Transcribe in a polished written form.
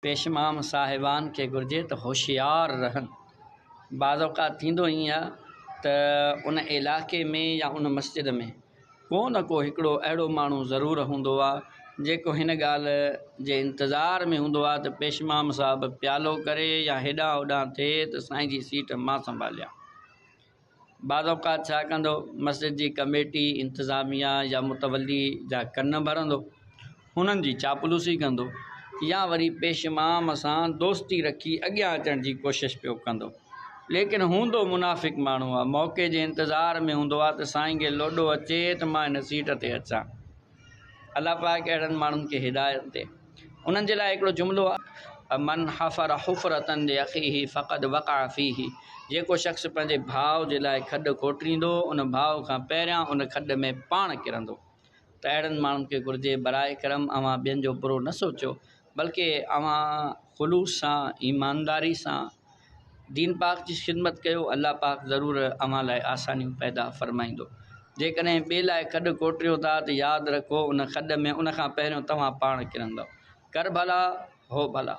पेशमाम साहिबान के घुर्जे त होशियार रहनि। बाज़ औक़ात थींदो ईअं आहे त उन इलाइक़े में या उन मस्जिद में को न को हिकिड़ो अहिड़ो माण्हू ज़रूरु हूंदो आहे जेको हिन ॻाल्हि जे इंतज़ार में हूंदो आहे त पेशमाम साहिबु प्यालो करे या हेॾां होॾां थिए त साईं जी सीट मां संभालियां। बाज़ औक़ात छा कंदो, मस्जिद जी कमेटी इंतिज़ामिया या मुतवली जा कन भरंदो, हुननि जी चापलूसी कंदो या वरी पेशमाम सां दोस्ती रखी अॻियां अचण जी कोशिशि पियो कंदो। लेकिन हूंदो मुनाफ़िक़ माण्हू आहे, मौक़े जे इंतज़ार में हूंदो आहे त साईं खे लोॾो अचे त मां हिन सीट ते अचां। अलाह पाक अहिड़नि माण्हुनि खे हिदायत ॾे। उन्हनि जे लाइ हिकिड़ो जुमिलो आहे, मन हफ़र हुफ़रतन लिअख़ीही फ़क़द वक़अ फ़ीही। जेको शख़्स पंहिंजे भाउ जे लाइ खॾु खोटींदो उन भाउ खां पहिरियां उन खॾ में पाण किरंदो। त अहिड़नि माण्हुनि खे घुरिजे बराए करम अवां ॿियनि जो बुरो न सोचो, बल्कि अवां ख़ुलूस सां ईमानदारी सां दीन पाक जी ख़िदमत कयो। अलाह पाक ज़रूरु अवां लाइ आसानियूं पैदा फ़रमाईंदो। जेकॾहिं ॿिए लाइ खॾु खोटियो था त यादि रखो उन खॾ में उन खां पहिरियों तव्हां पाण किरंदव। कर भला हो भला।